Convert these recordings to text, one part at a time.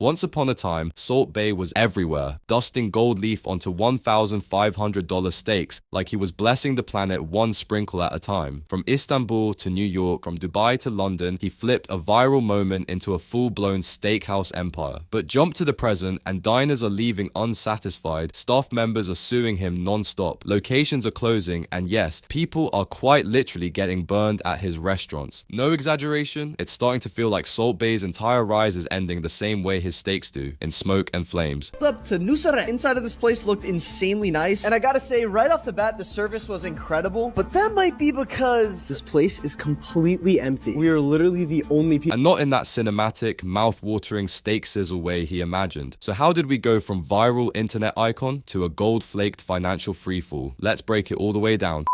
Once upon a time, Salt Bae was everywhere, dusting gold leaf onto $1,500 steaks like he was blessing the planet one sprinkle at a time. From Istanbul to New York, from Dubai to London, he flipped a viral moment into a full-blown steakhouse empire. But jump to the present and diners are leaving unsatisfied, staff members are suing him non-stop, locations are closing, and yes, people are quite literally getting burned at his restaurants. No exaggeration, it's starting to feel like Salt Bae's entire rise is ending the same way his steaks do, in smoke and flames. Up to Nusr-Et. Inside of this place looked insanely nice, and I gotta say, right off the bat, the service was incredible, but that might be because this place is completely empty. We are literally the only people. And not in that cinematic, mouth-watering steak sizzle way he imagined. So how did we go from viral internet icon to a gold-flaked financial freefall? Let's break it all the way down.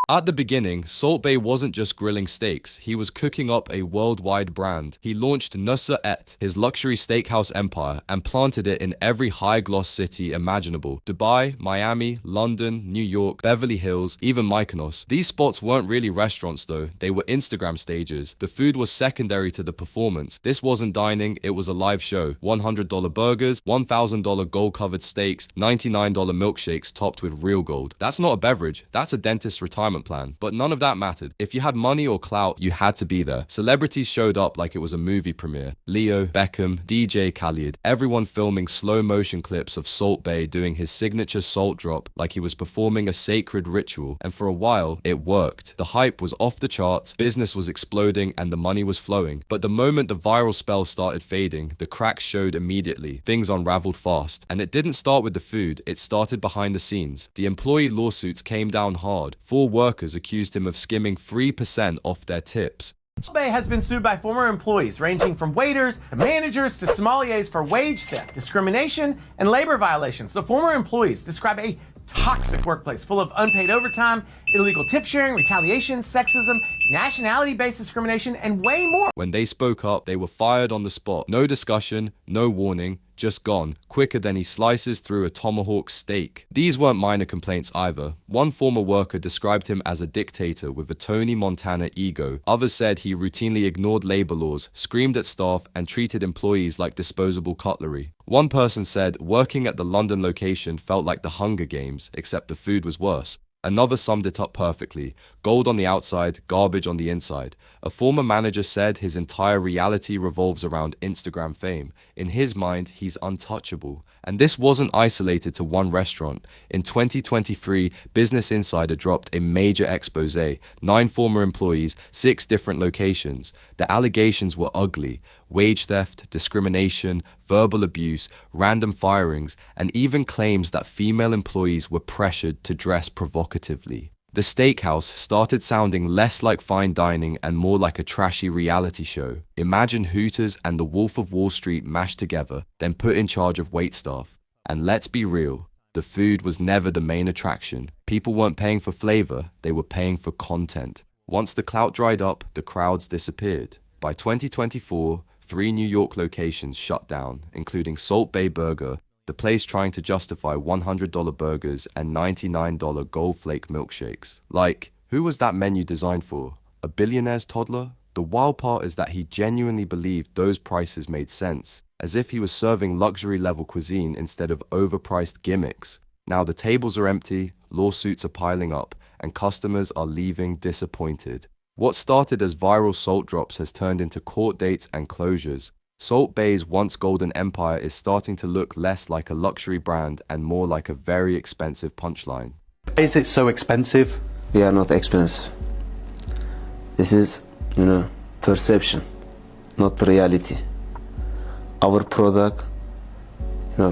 At the beginning, Salt Bae wasn't just grilling steaks, he was cooking up a worldwide brand. He launched Nusr-Et, his luxury steakhouse empire, and planted it in every high-gloss city imaginable. Dubai, Miami, London, New York, Beverly Hills, even Mykonos. These spots weren't really restaurants though, they were Instagram stages. The food was secondary to the performance. This wasn't dining, it was a live show. $100 burgers, $1,000 gold-covered steaks, $99 milkshakes topped with real gold. That's not a beverage, that's a dentist's retirement plan, but none of that mattered. If you had money or clout, you had to be there. Celebrities showed up like it was a movie premiere. Leo, Beckham, DJ Khaled, everyone filming slow motion clips of Salt Bae doing his signature salt drop like he was performing a sacred ritual, and for a while, it worked. The hype was off the charts, business was exploding, and the money was flowing. But the moment the viral spell started fading, the cracks showed immediately. Things unraveled fast. And it didn't start with the food, it started behind the scenes. The employee lawsuits came down hard. 4 workers accused him of skimming 3% off their tips. Salt Bae has been sued by former employees ranging from waiters to managers to sommeliers for wage theft, discrimination, and labor violations. The former employees describe a toxic workplace full of unpaid overtime, illegal tip sharing, retaliation, sexism, nationality-based discrimination, and way more. When they spoke up, they were fired on the spot. No discussion, no warning, just gone, quicker than he slices through a tomahawk steak. These weren't minor complaints either. One former worker described him as a dictator with a Tony Montana ego. Others said he routinely ignored labor laws, screamed at staff, and treated employees like disposable cutlery. One person said working at the London location felt like the Hunger Games, except the food was worse. Another summed it up perfectly. Gold on the outside, garbage on the inside. A former manager said his entire reality revolves around Instagram fame. In his mind, he's untouchable. And this wasn't isolated to one restaurant. In 2023, Business Insider dropped a major expose. 9 former employees, 6 different locations. The allegations were ugly. Wage theft, discrimination, verbal abuse, random firings, and even claims that female employees were pressured to dress provocatively. The steakhouse started sounding less like fine dining and more like a trashy reality show. Imagine Hooters and the Wolf of Wall Street mashed together, then put in charge of waitstaff. And let's be real, the food was never the main attraction. People weren't paying for flavor, they were paying for content. Once the clout dried up, the crowds disappeared. By 2024, 3 New York locations shut down, including Salt Bae Burger, the place trying to justify $100 burgers and $99 gold flake milkshakes. Like, who was that menu designed for? A billionaire's toddler? The wild part is that he genuinely believed those prices made sense, as if he was serving luxury-level cuisine instead of overpriced gimmicks. Now the tables are empty, lawsuits are piling up, and customers are leaving disappointed. What started as viral salt drops has turned into court dates and closures. Salt Bae's once golden empire is starting to look less like a luxury brand and more like a very expensive punchline. Why is it so expensive? We are not expensive. This is, perception, not reality. Our product,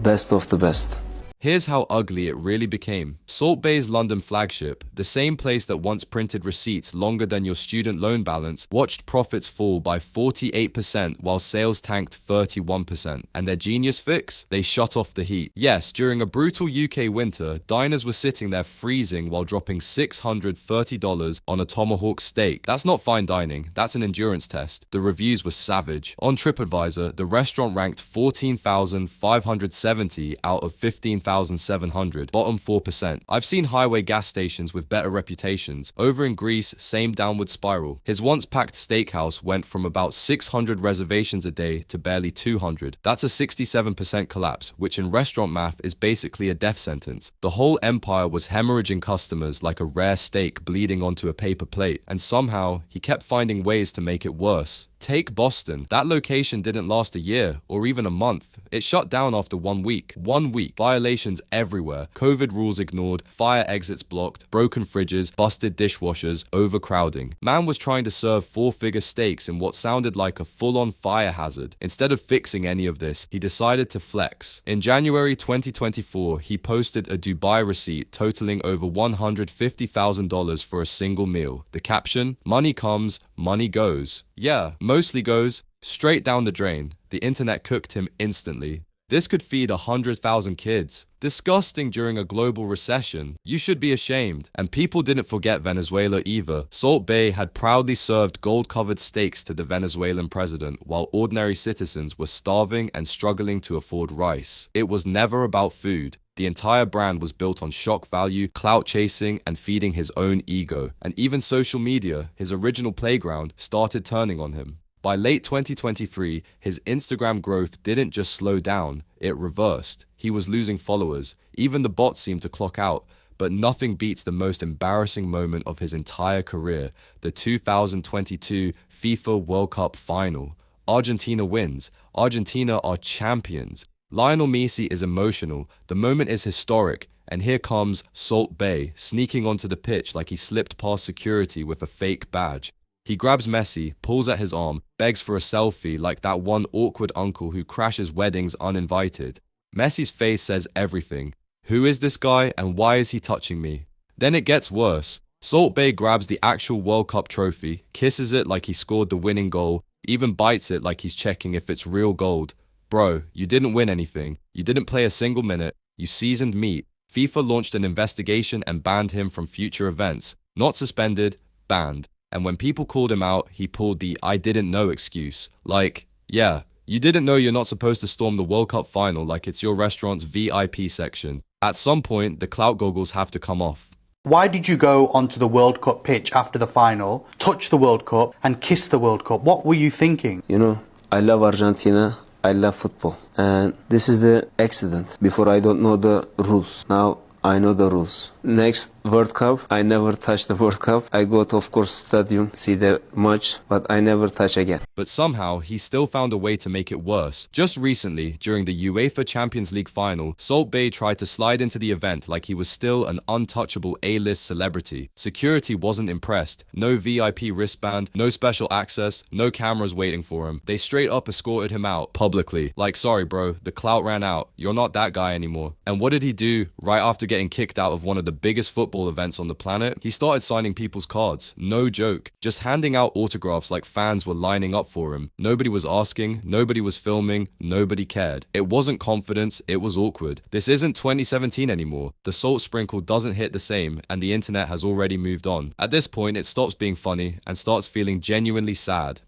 best of the best. Here's how ugly it really became. Salt Bae's London flagship, the same place that once printed receipts longer than your student loan balance, watched profits fall by 48% while sales tanked 31%. And their genius fix? They shut off the heat. Yes, during a brutal UK winter, diners were sitting there freezing while dropping $630 on a tomahawk steak. That's not fine dining, that's an endurance test. The reviews were savage. On TripAdvisor, the restaurant ranked 14,570 out of 15,000 3,700, bottom 4%. I've seen highway gas stations with better reputations. Over in Greece, same downward spiral. His once packed steakhouse went from about 600 reservations a day to barely 200. That's a 67% collapse, which in restaurant math is basically a death sentence. The whole empire was hemorrhaging customers like a rare steak bleeding onto a paper plate, and somehow he kept finding ways to make it worse. Take Boston. That location didn't last a year or even a month. It shut down after 1 week. 1 week. Violations everywhere. COVID rules ignored, fire exits blocked, broken fridges, busted dishwashers, overcrowding. Man was trying to serve 4-figure steaks in what sounded like a full-on fire hazard. Instead of fixing any of this, he decided to flex. In January 2024, he posted a Dubai receipt totaling over $150,000 for a single meal. The caption, "Money comes, money goes." Yeah, mostly goes straight down the drain. The internet cooked him instantly. This could feed 100,000 kids. Disgusting during a global recession. You should be ashamed. And people didn't forget Venezuela either. Salt Bae had proudly served gold-covered steaks to the Venezuelan president while ordinary citizens were starving and struggling to afford rice. It was never about food. The entire brand was built on shock value, clout chasing, and feeding his own ego. And even social media, his original playground, started turning on him. By late 2023, his Instagram growth didn't just slow down, it reversed. He was losing followers. Even the bots seemed to clock out. But nothing beats the most embarrassing moment of his entire career, the 2022 FIFA World Cup final. Argentina wins. Argentina are champions. Lionel Messi is emotional. The moment is historic. And here comes Salt Bae, sneaking onto the pitch like he slipped past security with a fake badge. He grabs Messi, pulls at his arm, begs for a selfie like that one awkward uncle who crashes weddings uninvited. Messi's face says everything. Who is this guy and why is he touching me? Then it gets worse. Salt Bae grabs the actual World Cup trophy, kisses it like he scored the winning goal, even bites it like he's checking if it's real gold. Bro, you didn't win anything. You didn't play a single minute. You seasoned meat. FIFA launched an investigation and banned him from future events. Not suspended, banned. And when people called him out, he pulled the "I didn't know" excuse. Like, yeah, you didn't know you're not supposed to storm the World Cup final like it's your restaurant's VIP section. At some point, the clout goggles have to come off. Why did you go onto the World Cup pitch after the final, touch the World Cup and kiss the World Cup? What were you thinking? You know, I love Argentina. I love football. And this is the accident. Before I don't know the rules. Now I know the rules. Next World Cup, I never touch the World Cup. I go to, of course, stadium, see the match, but I never touch again. But somehow, he still found a way to make it worse. Just recently, during the UEFA Champions League final, Salt Bae tried to slide into the event like he was still an untouchable A-list celebrity. Security wasn't impressed. No VIP wristband, no special access, no cameras waiting for him. They straight up escorted him out, publicly. Like, sorry bro, the clout ran out. You're not that guy anymore. And what did he do right after getting kicked out of one of the biggest football events on the planet? He started signing people's cards. No joke. Just handing out autographs like fans were lining up for him. Nobody was asking, nobody was filming, nobody cared. It wasn't confidence, it was awkward. This isn't 2017 anymore. The salt sprinkle doesn't hit the same, and the internet has already moved on. At this point, it stops being funny and starts feeling genuinely sad.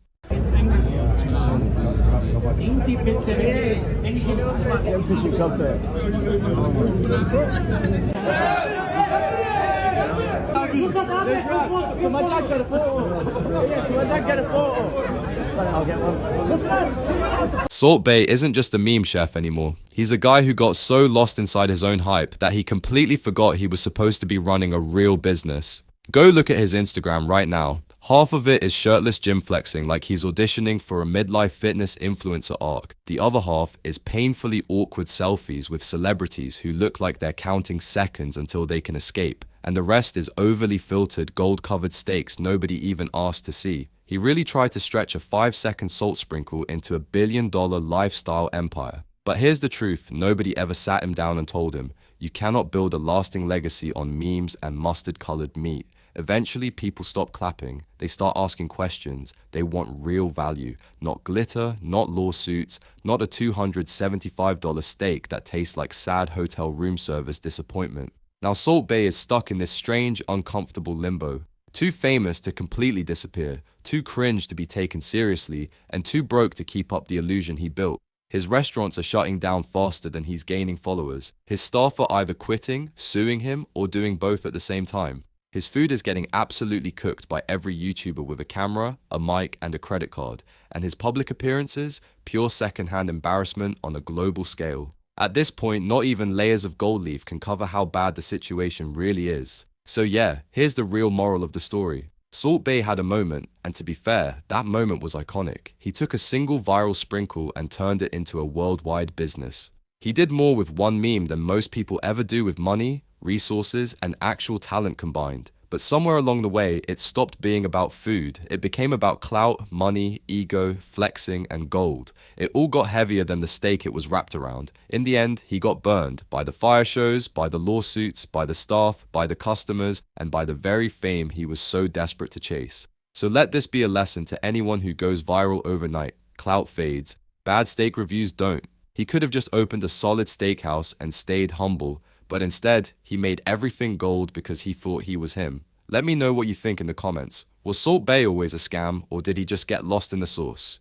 Salt Bae isn't just a meme chef anymore. He's a guy who got so lost inside his own hype that he completely forgot he was supposed to be running a real business. Go look at his Instagram right now. Half of it is shirtless gym flexing like he's auditioning for a midlife fitness influencer arc. The other half is painfully awkward selfies with celebrities who look like they're counting seconds until they can escape. And the rest is overly filtered gold-covered steaks nobody even asked to see. He really tried to stretch a 5-second salt sprinkle into a billion-dollar lifestyle empire. But here's the truth, nobody ever sat him down and told him, you cannot build a lasting legacy on memes and mustard-colored meat. Eventually, people stop clapping. They start asking questions. They want real value. Not glitter, not lawsuits, not a $275 steak that tastes like sad hotel room service disappointment. Now, Salt Bae is stuck in this strange, uncomfortable limbo. Too famous to completely disappear, too cringe to be taken seriously, and too broke to keep up the illusion he built. His restaurants are shutting down faster than he's gaining followers. His staff are either quitting, suing him, or doing both at the same time. His food is getting absolutely cooked by every YouTuber with a camera, a mic, and a credit card, and his public appearances, pure secondhand embarrassment on a global scale. At this point, not even layers of gold leaf can cover how bad the situation really is. So yeah, here's the real moral of the story. Salt Bae had a moment, and to be fair, that moment was iconic. He took a single viral sprinkle and turned it into a worldwide business. He did more with one meme than most people ever do with money, resources, and actual talent combined. But somewhere along the way, it stopped being about food. It became about clout, money, ego, flexing, and gold. It all got heavier than the stake it was wrapped around. In the end, he got burned by the fire shows, by the lawsuits, by the staff, by the customers, and by the very fame he was so desperate to chase. So let this be a lesson to anyone who goes viral overnight. Clout fades. Bad steak reviews don't. He could have just opened a solid steakhouse and stayed humble, but instead, he made everything gold because he thought he was him. Let me know what you think in the comments. Was Salt Bae always a scam, or did he just get lost in the sauce?